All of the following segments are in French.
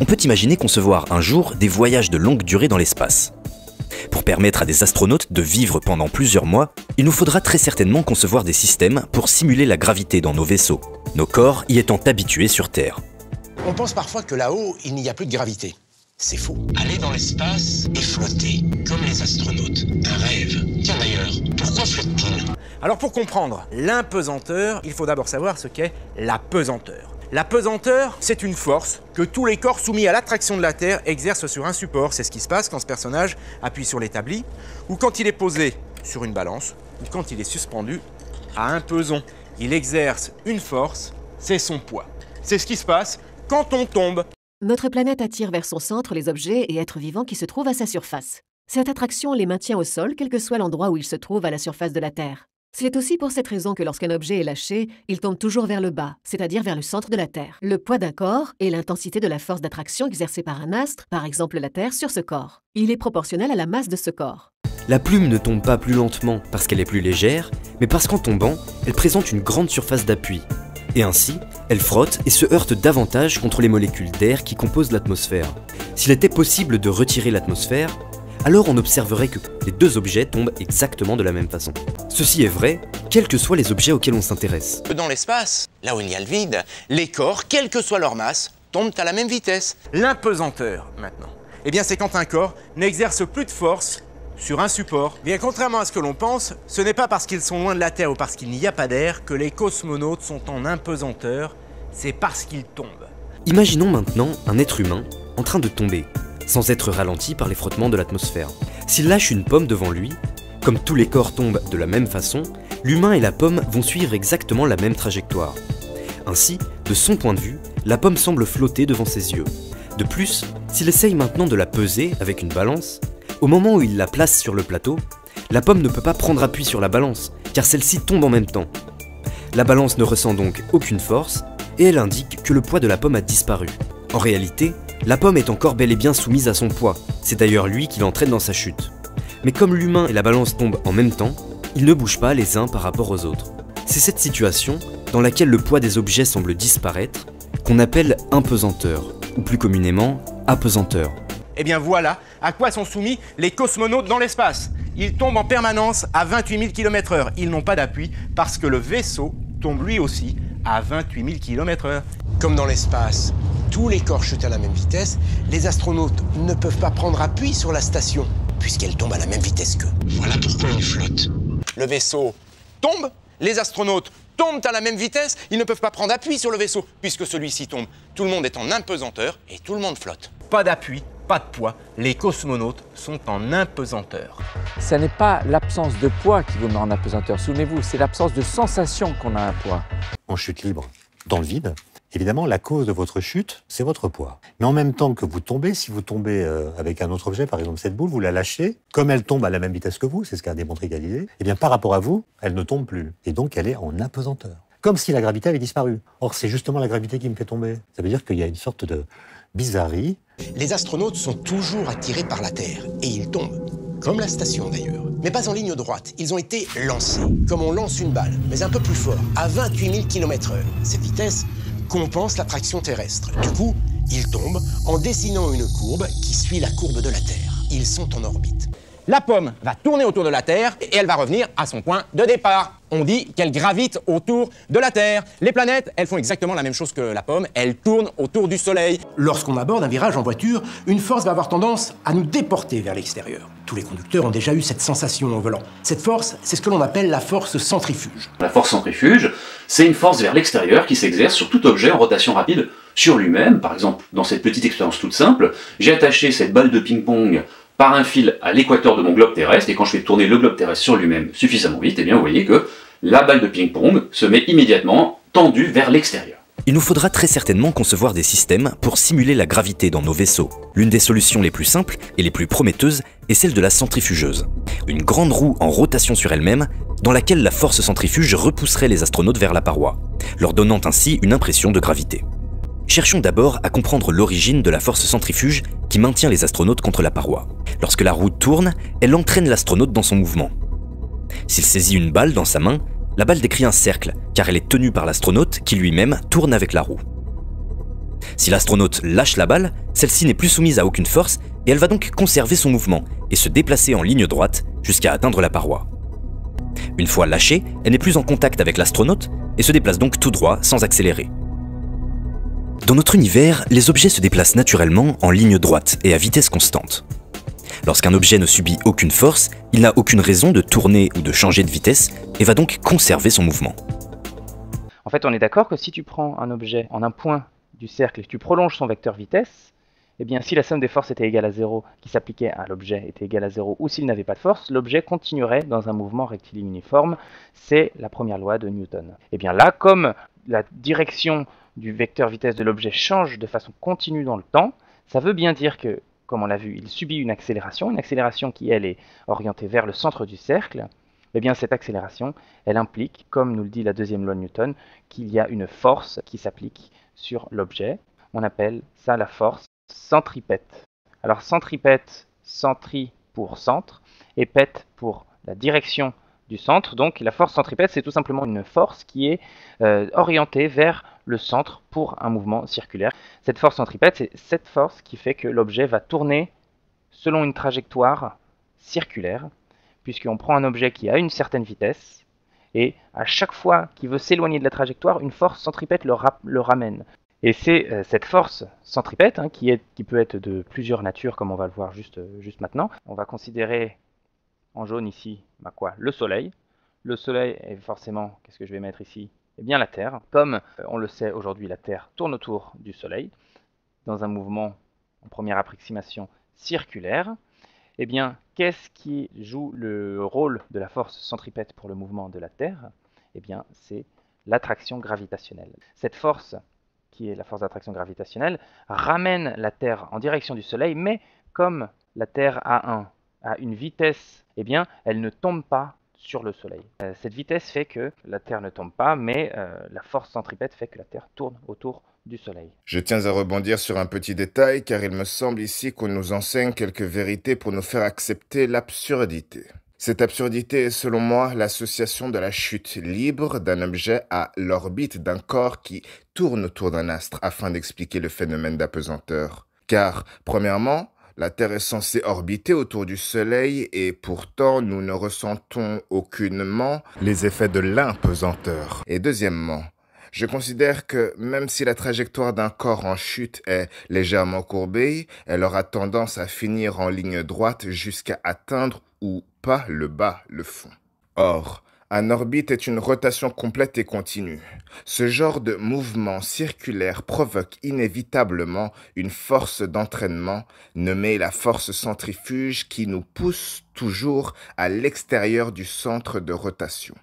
On peut imaginer concevoir un jour des voyages de longue durée dans l'espace. Pour permettre à des astronautes de vivre pendant plusieurs mois, il nous faudra très certainement concevoir des systèmes pour simuler la gravité dans nos vaisseaux, nos corps y étant habitués sur Terre. On pense parfois que là-haut, il n'y a plus de gravité. C'est faux. Aller dans l'espace et flotter, comme les astronautes. Un rêve. Tiens d'ailleurs, pourquoi flottent-ils? Alors pour comprendre l'impesanteur, il faut d'abord savoir ce qu'est la pesanteur. La pesanteur, c'est une force que tous les corps soumis à l'attraction de la Terre exercent sur un support. C'est ce qui se passe quand ce personnage appuie sur l'établi, ou quand il est posé sur une balance, ou quand il est suspendu à un peson. Il exerce une force, c'est son poids. C'est ce qui se passe quand on tombe. Notre planète attire vers son centre les objets et êtres vivants qui se trouvent à sa surface. Cette attraction les maintient au sol, quel que soit l'endroit où ils se trouvent à la surface de la Terre. C'est aussi pour cette raison que lorsqu'un objet est lâché, il tombe toujours vers le bas, c'est-à-dire vers le centre de la Terre. Le poids d'un corps est l'intensité de la force d'attraction exercée par un astre, par exemple la Terre, sur ce corps. Il est proportionnel à la masse de ce corps. La plume ne tombe pas plus lentement parce qu'elle est plus légère, mais parce qu'en tombant, elle présente une grande surface d'appui. Et ainsi, elle frotte et se heurte davantage contre les molécules d'air qui composent l'atmosphère. S'il était possible de retirer l'atmosphère, alors on observerait que les deux objets tombent exactement de la même façon. Ceci est vrai, quels que soient les objets auxquels on s'intéresse. Dans l'espace, là où il y a le vide, les corps, quelle que soit leur masse, tombent à la même vitesse. L'impesanteur, maintenant, eh bien c'est quand un corps n'exerce plus de force sur un support. Bien contrairement à ce que l'on pense, ce n'est pas parce qu'ils sont loin de la Terre ou parce qu'il n'y a pas d'air que les cosmonautes sont en impesanteur, c'est parce qu'ils tombent. Imaginons maintenant un être humain en train de tomber, sans être ralenti par les frottements de l'atmosphère. S'il lâche une pomme devant lui, comme tous les corps tombent de la même façon, l'humain et la pomme vont suivre exactement la même trajectoire. Ainsi, de son point de vue, la pomme semble flotter devant ses yeux. De plus, s'il essaye maintenant de la peser avec une balance, au moment où il la place sur le plateau, la pomme ne peut pas prendre appui sur la balance, car celle-ci tombe en même temps. La balance ne ressent donc aucune force, et elle indique que le poids de la pomme a disparu. En réalité, la pomme est encore bel et bien soumise à son poids, c'est d'ailleurs lui qui l'entraîne dans sa chute. Mais comme l'humain et la balance tombent en même temps, ils ne bougent pas les uns par rapport aux autres. C'est cette situation, dans laquelle le poids des objets semble disparaître, qu'on appelle impesanteur, ou plus communément, apesanteur. Eh bien voilà à quoi sont soumis les cosmonautes dans l'espace. Ils tombent en permanence à 28 000 km/h. Ils n'ont pas d'appui parce que le vaisseau tombe lui aussi à 28 000 km/h. Comme dans l'espace, tous les corps chutent à la même vitesse, les astronautes ne peuvent pas prendre appui sur la station, puisqu'elle tombe à la même vitesse qu'eux. Voilà pourquoi ils flottent. Le vaisseau tombe, les astronautes tombent à la même vitesse, ils ne peuvent pas prendre appui sur le vaisseau, puisque celui-ci tombe. Tout le monde est en impesanteur et tout le monde flotte. Pas d'appui, pas de poids, les cosmonautes sont en impesanteur. Ce n'est pas l'absence de poids qui vous met en apesanteur, souvenez-vous, c'est l'absence de sensation qu'on a un poids. En chute libre, dans le vide, évidemment, la cause de votre chute, c'est votre poids. Mais en même temps que vous tombez, si vous tombez avec un autre objet, par exemple cette boule, vous la lâchez, comme elle tombe à la même vitesse que vous, c'est ce qu'a démontré Galilée, eh bien par rapport à vous, elle ne tombe plus. Et donc elle est en apesanteur. Comme si la gravité avait disparu. Or, c'est justement la gravité qui me fait tomber. Ça veut dire qu'il y a une sorte de bizarrerie. Les astronautes sont toujours attirés par la Terre, et ils tombent. Comme la station d'ailleurs. Mais pas en ligne droite, ils ont été lancés, comme on lance une balle, mais un peu plus fort, à 28 000 km/h. Cette vitesse compense l'attraction terrestre. Du coup, ils tombent en dessinant une courbe qui suit la courbe de la Terre. Ils sont en orbite. La pomme va tourner autour de la Terre et elle va revenir à son point de départ. On dit qu'elle gravite autour de la Terre. Les planètes, elles font exactement la même chose que la pomme, elles tournent autour du Soleil. Lorsqu'on aborde un virage en voiture, une force va avoir tendance à nous déporter vers l'extérieur. Tous les conducteurs ont déjà eu cette sensation en volant. Cette force, c'est ce que l'on appelle la force centrifuge. La force centrifuge, c'est une force vers l'extérieur qui s'exerce sur tout objet en rotation rapide sur lui-même. Par exemple, dans cette petite expérience toute simple, j'ai attaché cette balle de ping-pong par un fil à l'équateur de mon globe terrestre, et quand je fais tourner le globe terrestre sur lui-même suffisamment vite, eh bien vous voyez que la balle de ping-pong se met immédiatement tendue vers l'extérieur. Il nous faudra très certainement concevoir des systèmes pour simuler la gravité dans nos vaisseaux. L'une des solutions les plus simples et les plus prometteuses est celle de la centrifugeuse. Une grande roue en rotation sur elle-même, dans laquelle la force centrifuge repousserait les astronautes vers la paroi, leur donnant ainsi une impression de gravité. Cherchons d'abord à comprendre l'origine de la force centrifuge qui maintient les astronautes contre la paroi. Lorsque la roue tourne, elle entraîne l'astronaute dans son mouvement. S'il saisit une balle dans sa main, la balle décrit un cercle, car elle est tenue par l'astronaute qui lui-même tourne avec la roue. Si l'astronaute lâche la balle, celle-ci n'est plus soumise à aucune force et elle va donc conserver son mouvement et se déplacer en ligne droite jusqu'à atteindre la paroi. Une fois lâchée, elle n'est plus en contact avec l'astronaute et se déplace donc tout droit sans accélérer. Dans notre univers, les objets se déplacent naturellement en ligne droite et à vitesse constante. Lorsqu'un objet ne subit aucune force, il n'a aucune raison de tourner ou de changer de vitesse et va donc conserver son mouvement. En fait, on est d'accord que si tu prends un objet en un point du cercle et que tu prolonges son vecteur vitesse, eh bien, si la somme des forces était égale à 0, qui s'appliquait à l'objet était égale à 0, ou s'il n'avait pas de force, l'objet continuerait dans un mouvement rectiligne uniforme. C'est la première loi de Newton. Et bien là, comme la direction du vecteur vitesse de l'objet change de façon continue dans le temps, ça veut bien dire que, comme on l'a vu, il subit une accélération qui, elle, est orientée vers le centre du cercle. Eh bien, cette accélération, elle implique, comme nous le dit la deuxième loi de Newton, qu'il y a une force qui s'applique sur l'objet. On appelle ça la force centripète. Alors centripète, centri pour centre, et pète pour la direction du centre. Donc la force centripète, c'est tout simplement une force qui est orientée vers le centre pour un mouvement circulaire. Cette force centripète, c'est cette force qui fait que l'objet va tourner selon une trajectoire circulaire, puisqu'on prend un objet qui a une certaine vitesse, et à chaque fois qu'il veut s'éloigner de la trajectoire, une force centripète le ramène. Et c'est cette force centripète qui peut être de plusieurs natures, comme on va le voir juste maintenant. On va considérer en jaune ici le Soleil. Le Soleil est forcément, qu'est-ce que je vais mettre ici? Eh bien la Terre. Comme on le sait aujourd'hui, la Terre tourne autour du Soleil dans un mouvement, en première approximation, circulaire. Eh bien, qu'est-ce qui joue le rôle de la force centripète pour le mouvement de la Terre? Eh bien, c'est l'attraction gravitationnelle. Cette force, qui est la force d'attraction gravitationnelle, ramène la Terre en direction du Soleil, mais comme la Terre a une vitesse, eh bien, elle ne tombe pas sur le Soleil. Cette vitesse fait que la Terre ne tombe pas, mais la force centripète fait que la Terre tourne autour du Soleil. Je tiens à rebondir sur un petit détail, car il me semble ici qu'on nous enseigne quelques vérités pour nous faire accepter l'absurdité. Cette absurdité est selon moi l'association de la chute libre d'un objet à l'orbite d'un corps qui tourne autour d'un astre afin d'expliquer le phénomène d'apesanteur. Car, premièrement, la Terre est censée orbiter autour du Soleil et pourtant nous ne ressentons aucunement les effets de l'impesanteur. Et deuxièmement, je considère que même si la trajectoire d'un corps en chute est légèrement courbée, elle aura tendance à finir en ligne droite jusqu'à atteindre ou pas le bas, le fond. Or, un orbite est une rotation complète et continue. Ce genre de mouvement circulaire provoque inévitablement une force d'entraînement nommée la force centrifuge qui nous pousse toujours à l'extérieur du centre de rotation.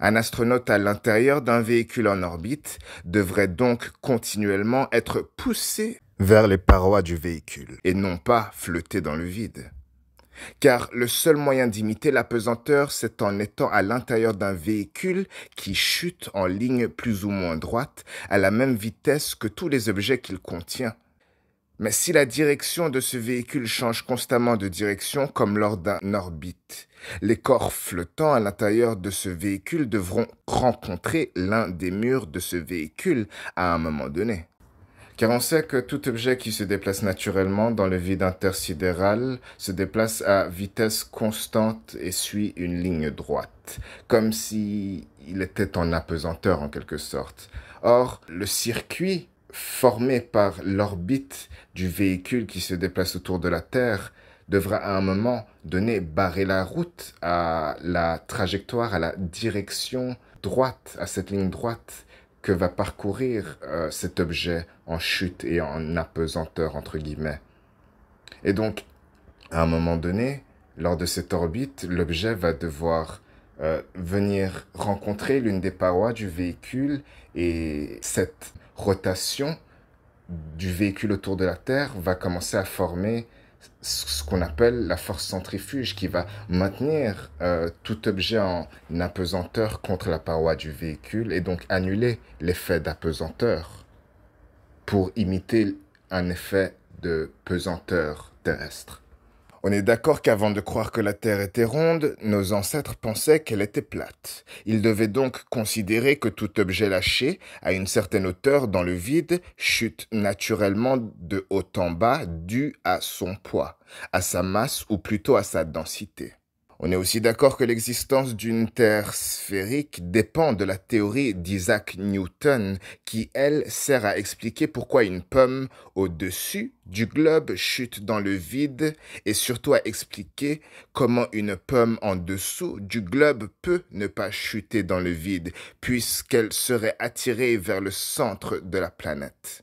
Un astronaute à l'intérieur d'un véhicule en orbite devrait donc continuellement être poussé vers les parois du véhicule et non pas flotter dans le vide. Car le seul moyen d'imiter l'apesanteur, c'est en étant à l'intérieur d'un véhicule qui chute en ligne plus ou moins droite à la même vitesse que tous les objets qu'il contient. Mais si la direction de ce véhicule change constamment de direction comme lors d'un orbite, les corps flottants à l'intérieur de ce véhicule devront rencontrer l'un des murs de ce véhicule à un moment donné. Car on sait que tout objet qui se déplace naturellement dans le vide intersidéral se déplace à vitesse constante et suit une ligne droite, comme s'il était en apesanteur en quelque sorte. Or, le circuit formé par l'orbite du véhicule qui se déplace autour de la Terre devra à un moment donné barrer la route à la trajectoire, à la direction droite, à cette ligne droite que va parcourir cet objet en chute et en apesanteur, entre guillemets. Et donc, à un moment donné, lors de cette orbite, l'objet va devoir venir rencontrer l'une des parois du véhicule et cette rotation du véhicule autour de la Terre va commencer à former ce qu'on appelle la force centrifuge qui va maintenir tout objet en apesanteur contre la paroi du véhicule et donc annuler l'effet d'apesanteur pour imiter un effet de pesanteur terrestre. On est d'accord qu'avant de croire que la Terre était ronde, nos ancêtres pensaient qu'elle était plate. Ils devaient donc considérer que tout objet lâché à une certaine hauteur dans le vide chute naturellement de haut en bas dû à son poids, à sa masse ou plutôt à sa densité. On est aussi d'accord que l'existence d'une Terre sphérique dépend de la théorie d'Isaac Newton qui, elle, sert à expliquer pourquoi une pomme au-dessus du globe chute dans le vide et surtout à expliquer comment une pomme en dessous du globe peut ne pas chuter dans le vide puisqu'elle serait attirée vers le centre de la planète.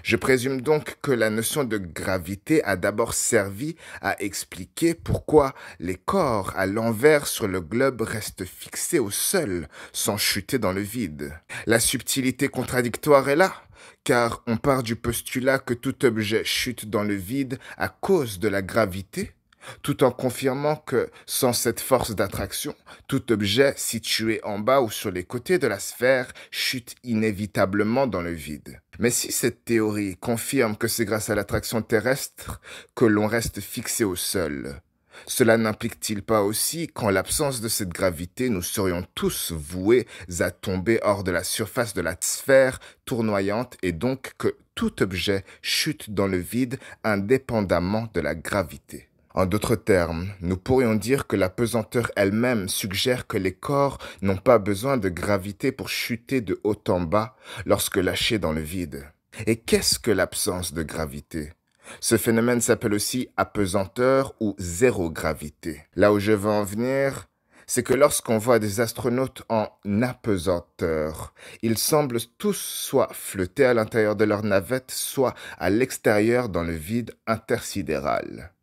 Je présume donc que la notion de gravité a d'abord servi à expliquer pourquoi les corps à l'envers sur le globe restent fixés au sol sans chuter dans le vide. La subtilité contradictoire est là, car on part du postulat que tout objet chute dans le vide à cause de la gravité, tout en confirmant que, sans cette force d'attraction, tout objet situé en bas ou sur les côtés de la sphère chute inévitablement dans le vide. Mais si cette théorie confirme que c'est grâce à l'attraction terrestre que l'on reste fixé au sol, cela n'implique-t-il pas aussi qu'en l'absence de cette gravité, nous serions tous voués à tomber hors de la surface de la sphère tournoyante et donc que tout objet chute dans le vide indépendamment de la gravité? En d'autres termes, nous pourrions dire que la pesanteur elle-même suggère que les corps n'ont pas besoin de gravité pour chuter de haut en bas lorsque lâchés dans le vide. Et qu'est-ce que l'absence de gravité? Ce phénomène s'appelle aussi apesanteur ou zéro gravité. Là où je veux en venir, c'est que lorsqu'on voit des astronautes en apesanteur, ils semblent tous soit flotter à l'intérieur de leur navette, soit à l'extérieur dans le vide intersidéral.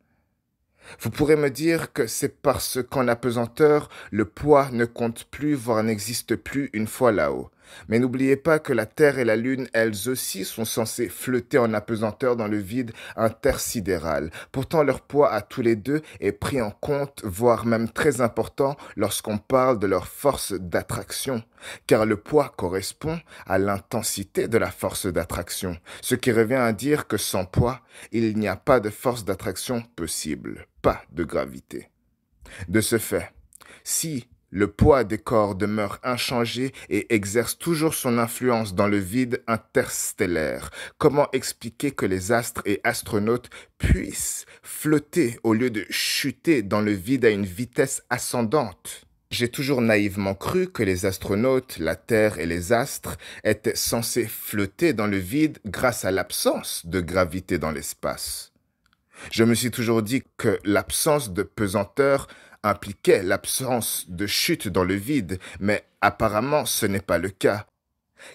Vous pourrez me dire que c'est parce qu'en apesanteur, le poids ne compte plus, voire n'existe plus une fois là-haut. Mais n'oubliez pas que la Terre et la Lune, elles aussi, sont censées flotter en apesanteur dans le vide intersidéral. Pourtant, leur poids à tous les deux est pris en compte, voire même très important, lorsqu'on parle de leur force d'attraction. Car le poids correspond à l'intensité de la force d'attraction, ce qui revient à dire que sans poids, il n'y a pas de force d'attraction possible, pas de gravité. De ce fait, si le poids des corps demeure inchangé et exerce toujours son influence dans le vide interstellaire, comment expliquer que les astres et astronautes puissent flotter au lieu de chuter dans le vide à une vitesse ascendante? J'ai toujours naïvement cru que les astronautes, la Terre et les astres étaient censés flotter dans le vide grâce à l'absence de gravité dans l'espace. Je me suis toujours dit que l'absence de pesanteur impliquait l'absence de chute dans le vide, mais apparemment ce n'est pas le cas,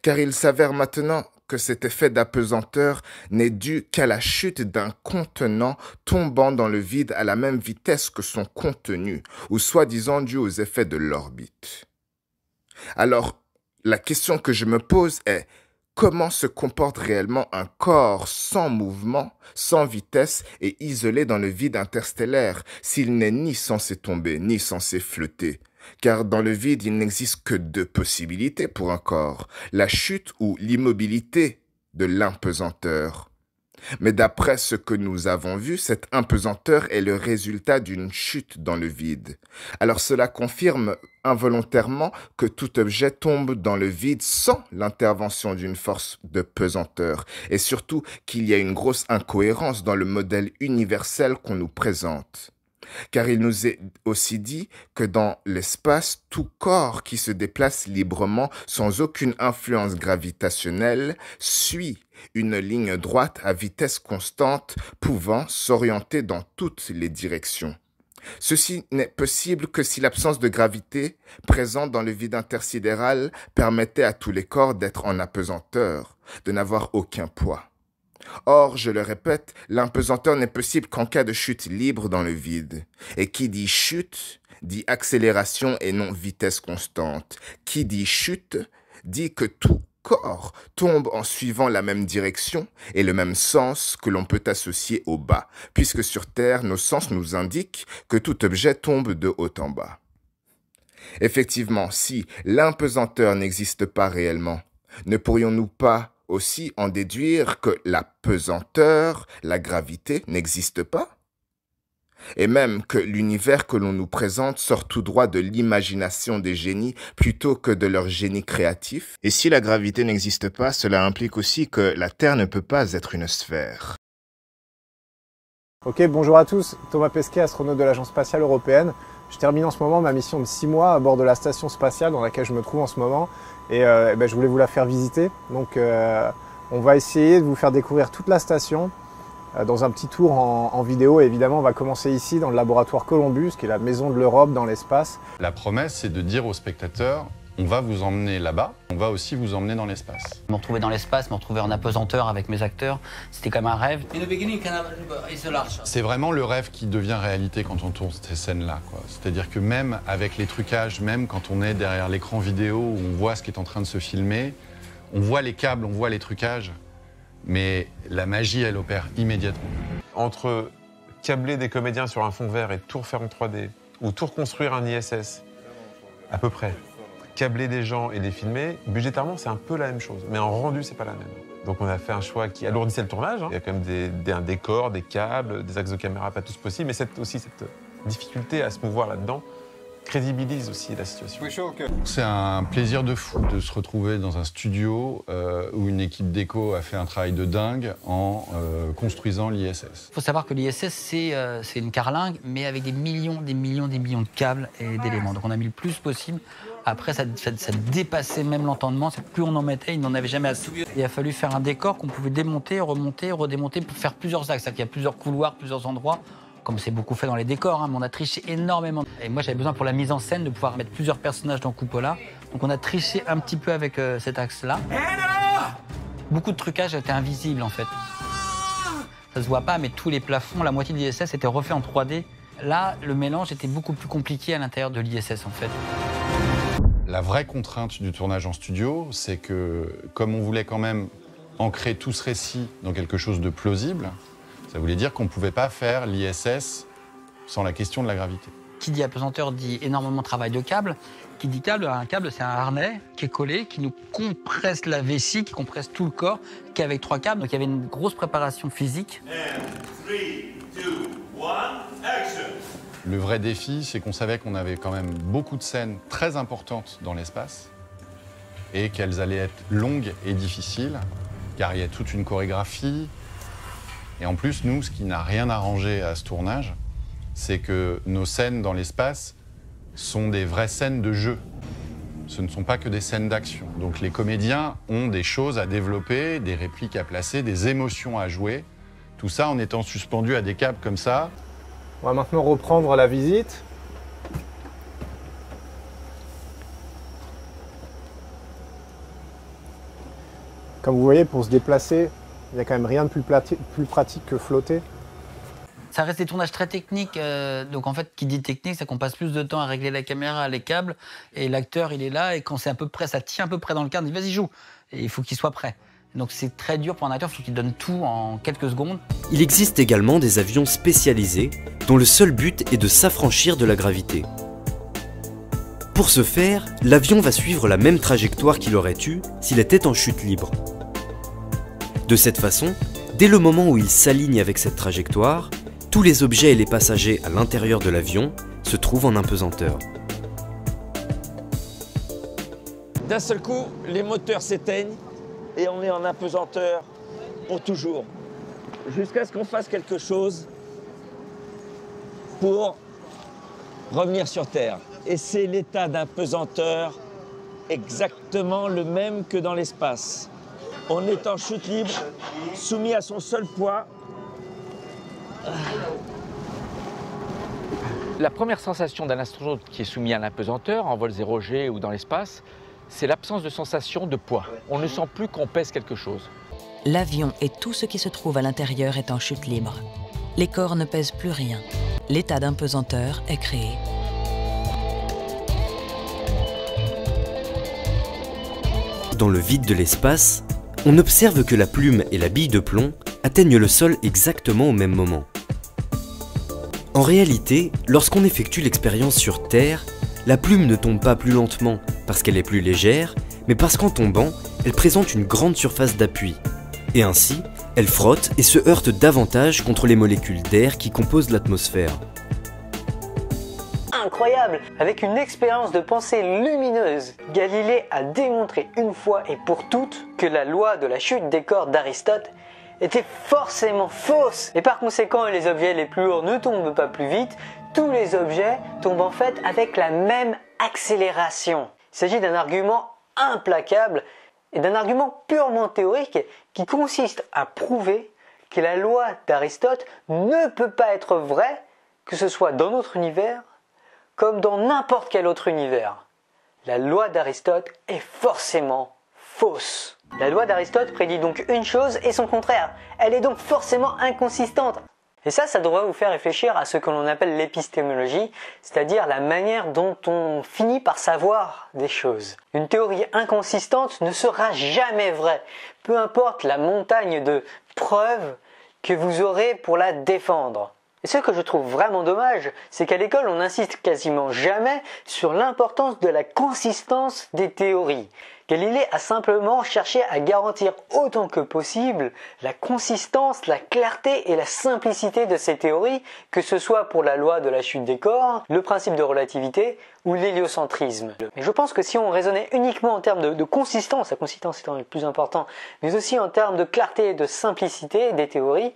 car il s'avère maintenant que cet effet d'apesanteur n'est dû qu'à la chute d'un contenant tombant dans le vide à la même vitesse que son contenu, ou soi-disant dû aux effets de l'orbite. Alors, la question que je me pose est: comment se comporte réellement un corps sans mouvement, sans vitesse et isolé dans le vide interstellaire, s'il n'est ni censé tomber, ni censé flotter? Car dans le vide, il n'existe que deux possibilités pour un corps, la chute ou l'immobilité de l'impesanteur. Mais d'après ce que nous avons vu, cette impesanteur est le résultat d'une chute dans le vide. Alors cela confirme involontairement que tout objet tombe dans le vide sans l'intervention d'une force de pesanteur, et surtout qu'il y a une grosse incohérence dans le modèle universel qu'on nous présente. Car il nous est aussi dit que dans l'espace, tout corps qui se déplace librement sans aucune influence gravitationnelle suit une ligne droite à vitesse constante pouvant s'orienter dans toutes les directions. Ceci n'est possible que si l'absence de gravité présente dans le vide intersidéral permettait à tous les corps d'être en apesanteur, de n'avoir aucun poids. Or, je le répète, l'impesanteur n'est possible qu'en cas de chute libre dans le vide. Et qui dit chute, dit accélération et non vitesse constante. Qui dit chute, dit que tout corps tombe en suivant la même direction et le même sens que l'on peut associer au bas, puisque sur Terre, nos sens nous indiquent que tout objet tombe de haut en bas. Effectivement, si l'impesanteur n'existe pas réellement, ne pourrions-nous pas aussi en déduire que la pesanteur, la gravité, n'existe pas? et même que l'univers que l'on nous présente sort tout droit de l'imagination des génies plutôt que de leur génie créatif. Et si la gravité n'existe pas, cela implique aussi que la Terre ne peut pas être une sphère. Ok, bonjour à tous, Thomas Pesquet, astronaute de l'Agence spatiale européenne. Je termine en ce moment ma mission de 6 mois à bord de la station spatiale dans laquelle je me trouve en ce moment et je voulais vous la faire visiter. Donc on va essayer de vous faire découvrir toute la station dans un petit tour en vidéo. Et évidemment, on va commencer ici dans le laboratoire Columbus, qui est la maison de l'Europe dans l'espace. La promesse, c'est de dire aux spectateurs, on va vous emmener là-bas, on va aussi vous emmener dans l'espace. Me retrouver dans l'espace, me retrouver en apesanteur avec mes acteurs, c'était comme un rêve. C'est vraiment le rêve qui devient réalité quand on tourne ces scènes-là. C'est-à-dire que même avec les trucages, même quand on est derrière l'écran vidéo où on voit ce qui est en train de se filmer, on voit les câbles, on voit les trucages, mais la magie, elle opère immédiatement. Entre câbler des comédiens sur un fond vert et tout refaire en 3D, ou tout reconstruire un ISS, à peu près, câbler des gens et les filmer, budgétairement, c'est un peu la même chose. Mais en rendu, c'est pas la même. Donc on a fait un choix qui alourdissait le tournage. Il y a quand même un décor, des câbles, des axes de caméra, pas tous possibles. Mais aussi cette difficulté à se mouvoir là-dedans crédibilise aussi la situation. C'est un plaisir de fou de se retrouver dans un studio où une équipe d'éco a fait un travail de dingue en construisant l'ISS. Il faut savoir que l'ISS, c'est une carlingue, mais avec des millions de câbles et d'éléments. Donc on a mis le plus possible. Après, ça dépassait même l'entendement. Plus on en mettait, il n'en avait jamais assez. Il a fallu faire un décor qu'on pouvait démonter, remonter, redémonter pour faire plusieurs axes. Il y a plusieurs couloirs, plusieurs endroits, comme c'est beaucoup fait dans les décors, mais on a triché énormément. Et moi, j'avais besoin pour la mise en scène de pouvoir mettre plusieurs personnages dans Cupola. Donc on a triché un petit peu avec cet axe-là. Beaucoup de trucages étaient invisibles, en fait. Ça se voit pas, mais tous les plafonds, la moitié de l'ISS était refait en 3D. Là, le mélange était beaucoup plus compliqué à l'intérieur de l'ISS, en fait. La vraie contrainte du tournage en studio, c'est que, comme on voulait quand même ancrer tout ce récit dans quelque chose de plausible, ça voulait dire qu'on ne pouvait pas faire l'ISS sans la question de la gravité. Qui dit apesanteur dit énormément de travail de câble. Qui dit câble, un câble, c'est un harnais qui est collé, qui nous compresse la vessie, qui compresse tout le corps, qui est avec 3 câbles. Donc il y avait une grosse préparation physique. And 3, 2, 1, action. Le vrai défi, c'est qu'on savait qu'on avait quand même beaucoup de scènes très importantes dans l'espace et qu'elles allaient être longues et difficiles, car il y a toute une chorégraphie. Et en plus, nous, ce qui n'a rien arrangé à ce tournage, c'est que nos scènes dans l'espace sont des vraies scènes de jeu. Ce ne sont pas que des scènes d'action. Donc les comédiens ont des choses à développer, des répliques à placer, des émotions à jouer. Tout ça en étant suspendu à des câbles comme ça. On va maintenant reprendre la visite. Comme vous voyez, pour se déplacer, il n'y a quand même rien de plus pratique que flotter. Ça reste des tournages très techniques, donc en fait, qui dit technique, c'est qu'on passe plus de temps à régler la caméra, les câbles, et l'acteur, il est là, et quand c'est à peu près, ça tient à peu près dans le cadre, il dit vas-y, joue, et il faut qu'il soit prêt. Donc c'est très dur pour un acteur, il faut qu'il donne tout en quelques secondes. Il existe également des avions spécialisés dont le seul but est de s'affranchir de la gravité. Pour ce faire, l'avion va suivre la même trajectoire qu'il aurait eue s'il était en chute libre. De cette façon, dès le moment où il s'aligne avec cette trajectoire, tous les objets et les passagers à l'intérieur de l'avion se trouvent en apesanteur. D'un seul coup, les moteurs s'éteignent et on est en apesanteur pour toujours. Jusqu'à ce qu'on fasse quelque chose pour revenir sur Terre. Et c'est l'état d'apesanteur exactement le même que dans l'espace. On est en chute libre, soumis à son seul poids. La première sensation d'un astronaute qui est soumis à l'apesanteur, en vol 0G ou dans l'espace, c'est l'absence de sensation de poids. On ne sent plus qu'on pèse quelque chose. L'avion et tout ce qui se trouve à l'intérieur est en chute libre. Les corps ne pèsent plus rien. L'état d'apesanteur est créé. Dans le vide de l'espace, on observe que la plume et la bille de plomb atteignent le sol exactement au même moment. En réalité, lorsqu'on effectue l'expérience sur Terre, la plume ne tombe pas plus lentement parce qu'elle est plus légère, mais parce qu'en tombant, elle présente une grande surface d'appui. Et ainsi, elle frotte et se heurte davantage contre les molécules d'air qui composent l'atmosphère. incroyable, avec une expérience de pensée lumineuse. Galilée a démontré une fois et pour toutes que la loi de la chute des corps d'Aristote était forcément fausse. Et par conséquent, les objets les plus lourds ne tombent pas plus vite, tous les objets tombent en fait avec la même accélération. Il s'agit d'un argument implacable et d'un argument purement théorique qui consiste à prouver que la loi d'Aristote ne peut pas être vraie, que ce soit dans notre univers comme dans n'importe quel autre univers. La loi d'Aristote est forcément fausse. La loi d'Aristote prédit donc une chose et son contraire. Elle est donc forcément inconsistante. Et ça devrait vous faire réfléchir à ce que l'on appelle l'épistémologie, c'est-à-dire la manière dont on finit par savoir des choses. Une théorie inconsistante ne sera jamais vraie, peu importe la montagne de preuves que vous aurez pour la défendre. Et ce que je trouve vraiment dommage, c'est qu'à l'école, on n'insiste quasiment jamais sur l'importance de la consistance des théories. Galilée a simplement cherché à garantir autant que possible la consistance, la clarté et la simplicité de ces théories, que ce soit pour la loi de la chute des corps, le principe de relativité ou l'héliocentrisme. Mais je pense que si on raisonnait uniquement en termes de consistance, la consistance étant le plus important, mais aussi en termes de clarté et de simplicité des théories,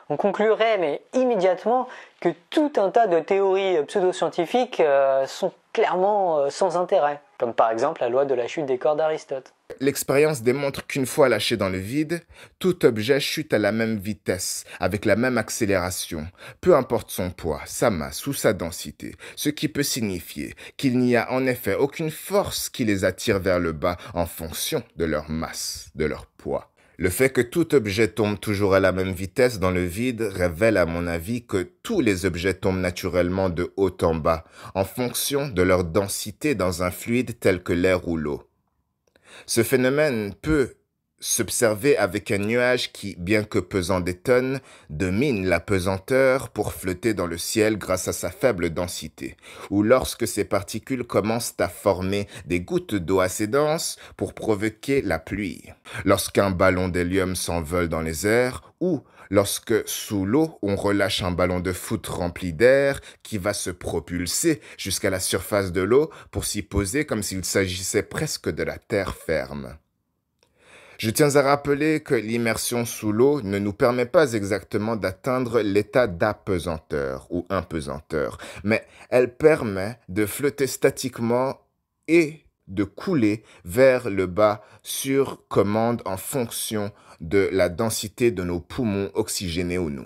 on conclurait mais immédiatement que tout un tas de théories pseudo-scientifiques sont clairement sans intérêt, comme par exemple la loi de la chute des corps d'Aristote. L'expérience démontre qu'une fois lâché dans le vide, tout objet chute à la même vitesse, avec la même accélération, peu importe son poids, sa masse ou sa densité, ce qui peut signifier qu'il n'y a en effet aucune force qui les attire vers le bas en fonction de leur masse, de leur poids. Le fait que tout objet tombe toujours à la même vitesse dans le vide révèle à mon avis que tous les objets tombent naturellement de haut en bas, en fonction de leur densité dans un fluide tel que l'air ou l'eau. Ce phénomène peut s'observer avec un nuage qui, bien que pesant des tonnes, domine la pesanteur pour flotter dans le ciel grâce à sa faible densité, ou lorsque ces particules commencent à former des gouttes d'eau assez denses pour provoquer la pluie, lorsqu'un ballon d'hélium s'envole dans les airs, ou lorsque, sous l'eau, on relâche un ballon de foot rempli d'air qui va se propulser jusqu'à la surface de l'eau pour s'y poser comme s'il s'agissait presque de la terre ferme. Je tiens à rappeler que l'immersion sous l'eau ne nous permet pas exactement d'atteindre l'état d'apesanteur ou impesanteur, mais elle permet de flotter statiquement et de couler vers le bas sur commande en fonction de la densité de nos poumons oxygénés ou non.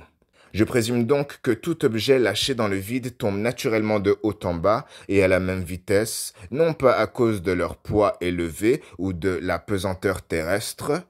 Je présume donc que tout objet lâché dans le vide tombe naturellement de haut en bas et à la même vitesse, non pas à cause de leur poids élevé ou de la pesanteur terrestre,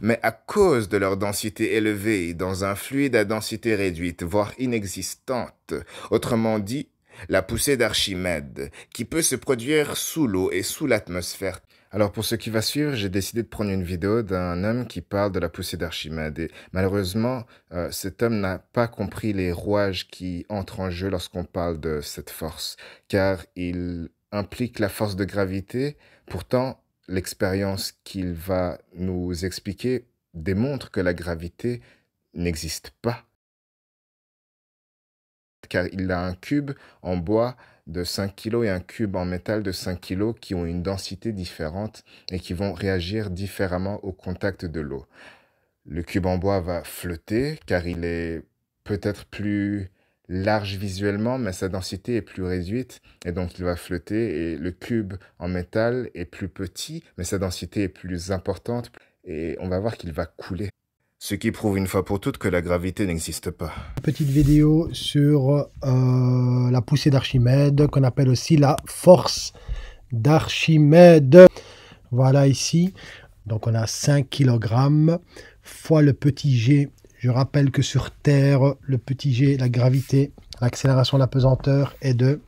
mais à cause de leur densité élevée dans un fluide à densité réduite, voire inexistante, autrement dit, la poussée d'Archimède, qui peut se produire sous l'eau et sous l'atmosphère. Alors pour ce qui va suivre, j'ai décidé de prendre une vidéo d'un homme qui parle de la poussée d'Archimède. Et malheureusement, cet homme n'a pas compris les rouages qui entrent en jeu lorsqu'on parle de cette force, car il implique la force de gravité. Pourtant, l'expérience qu'il va nous expliquer démontre que la gravité n'existe pas, car il a un cube en bois de 5 kg et un cube en métal de 5 kg qui ont une densité différente et qui vont réagir différemment au contact de l'eau. Le cube en bois va flotter car il est peut-être plus large visuellement, mais sa densité est plus réduite et donc il va flotter. Et le cube en métal est plus petit, mais sa densité est plus importante et on va voir qu'il va couler. Ce qui prouve une fois pour toutes que la gravité n'existe pas. Petite vidéo sur la poussée d'Archimède, qu'on appelle aussi la force d'Archimède. Voilà ici, donc on a 5 kg fois le petit g. Je rappelle que sur Terre, le petit g, la gravité, l'accélération de la pesanteur est de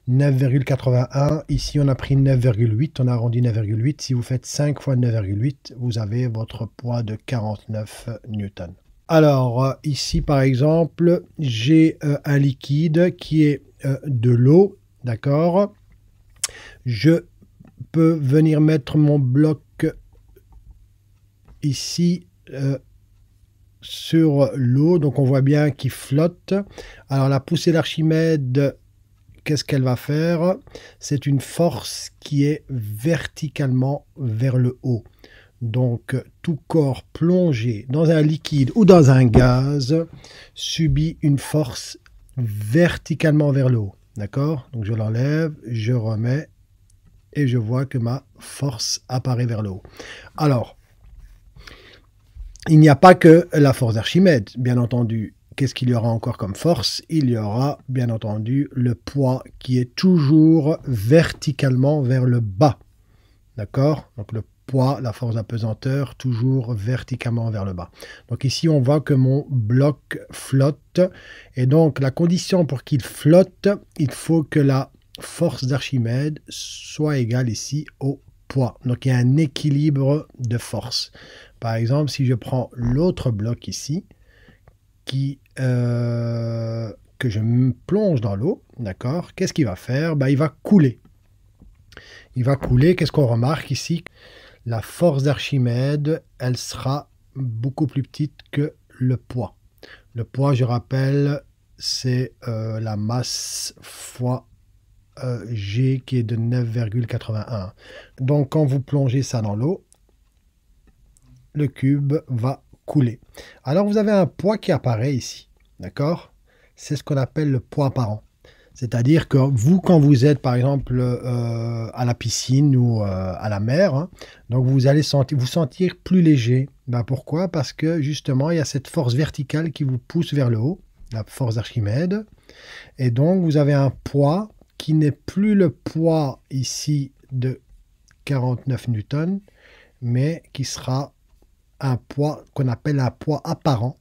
9,81. Ici, on a pris 9,8. On a arrondi 9,8. Si vous faites 5 fois 9,8, vous avez votre poids de 49 newtons. Alors, ici, par exemple, j'ai un liquide qui est de l'eau. D'accord? Je peux venir mettre mon bloc ici sur l'eau. Donc, on voit bien qu'il flotte. Alors, la poussée d'Archimède qu'est-ce qu'elle va faire? C'est une force qui est verticalement vers le haut. Donc, tout corps plongé dans un liquide ou dans un gaz subit une force verticalement vers le haut. D'accord? Donc, je l'enlève, je remets et je vois que ma force apparaît vers le haut. Alors, il n'y a pas que la force d'Archimède, bien entendu. Qu'est-ce qu'il y aura encore comme force? Il y aura, bien entendu, le poids qui est toujours verticalement vers le bas. D'accord? Donc, le poids, la force d'apesanteur, toujours verticalement vers le bas. Donc ici, on voit que mon bloc flotte. Et donc, la condition pour qu'il flotte, il faut que la force d'Archimède soit égale ici au poids. Donc, il y a un équilibre de force. Par exemple, si je prends l'autre bloc ici, que je me plonge dans l'eau, d'accord? Qu'est-ce qu'il va faire? Il va couler. Il va couler. Qu'est-ce qu'on remarque ici? La force d'Archimède, elle sera beaucoup plus petite que le poids. Le poids, je rappelle, c'est la masse fois G qui est de 9,81. Donc, quand vous plongez ça dans l'eau, le cube va couler. Alors, vous avez un poids qui apparaît ici. D'accord? C'est ce qu'on appelle le poids apparent. C'est-à-dire que vous, quand vous êtes, par exemple, à la piscine ou à la mer, hein, donc vous allez vous sentir plus léger. Pourquoi? Parce que, justement, il y a cette force verticale qui vous pousse vers le haut, la force d'Archimède. Et donc, vous avez un poids qui n'est plus le poids ici de 49 newtons, mais qui sera un poids qu'on appelle un poids apparent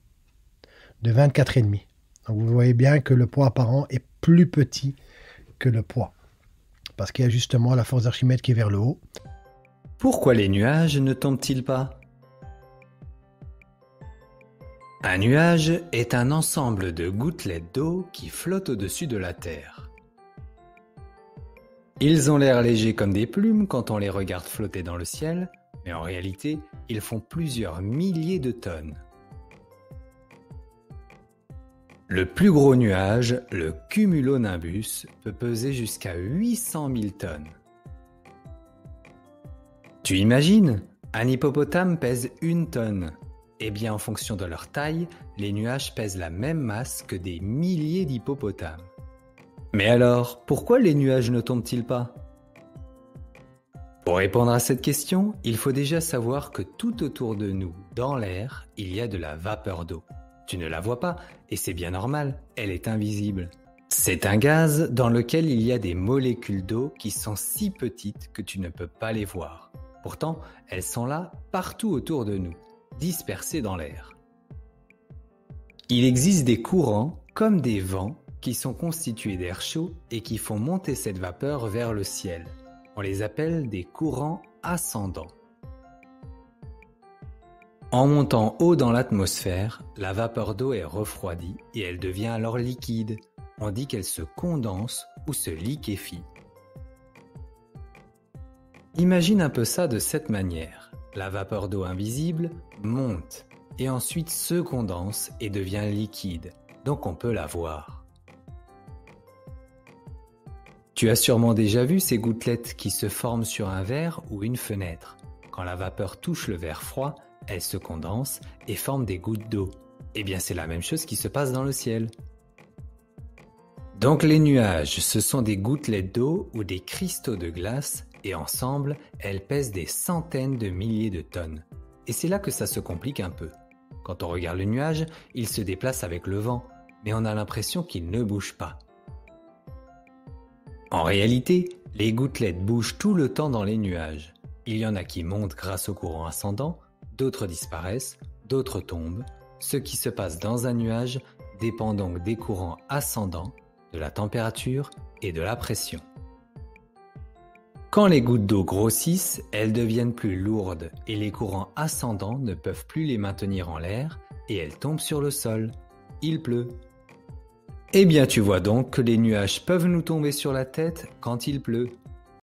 de 24,5. Donc, vous voyez bien que le poids apparent est plus petit que le poids, parce qu'il y a justement la force d'Archimède qui est vers le haut. Pourquoi les nuages ne tombent-ils pas? Un nuage est un ensemble de gouttelettes d'eau qui flottent au-dessus de la Terre. Ils ont l'air légers comme des plumes quand on les regarde flotter dans le ciel, mais en réalité, ils font plusieurs milliers de tonnes. Le plus gros nuage, le cumulonimbus, peut peser jusqu'à 800 000 tonnes. Tu imagines? Un hippopotame pèse 1 tonne. Eh bien, en fonction de leur taille, les nuages pèsent la même masse que des milliers d'hippopotames. Mais alors, pourquoi les nuages ne tombent-ils pas? Pour répondre à cette question, il faut déjà savoir que tout autour de nous, dans l'air, il y a de la vapeur d'eau. Tu ne la vois pas, et c'est bien normal, elle est invisible. C'est un gaz dans lequel il y a des molécules d'eau qui sont si petites que tu ne peux pas les voir. Pourtant, elles sont là partout autour de nous, dispersées dans l'air. Il existe des courants, comme des vents, qui sont constitués d'air chaud et qui font monter cette vapeur vers le ciel. On les appelle des courants ascendants. En montant haut dans l'atmosphère, la vapeur d'eau est refroidie et elle devient alors liquide. On dit qu'elle se condense ou se liquéfie. Imagine un peu ça de cette manière. La vapeur d'eau invisible monte et ensuite se condense et devient liquide, donc on peut la voir. Tu as sûrement déjà vu ces gouttelettes qui se forment sur un verre ou une fenêtre. Quand la vapeur touche le verre froid, elle se condense et forme des gouttes d'eau. Eh bien, c'est la même chose qui se passe dans le ciel. Donc les nuages, ce sont des gouttelettes d'eau ou des cristaux de glace et ensemble, elles pèsent des centaines de milliers de tonnes. Et c'est là que ça se complique un peu. Quand on regarde le nuage, il se déplace avec le vent, mais on a l'impression qu'il ne bouge pas. En réalité, les gouttelettes bougent tout le temps dans les nuages. Il y en a qui montent grâce au courant ascendant, d'autres disparaissent, d'autres tombent. Ce qui se passe dans un nuage dépend donc des courants ascendants, de la température et de la pression. Quand les gouttes d'eau grossissent, elles deviennent plus lourdes et les courants ascendants ne peuvent plus les maintenir en l'air et elles tombent sur le sol. Il pleut. Eh bien, tu vois donc que les nuages peuvent nous tomber sur la tête quand il pleut.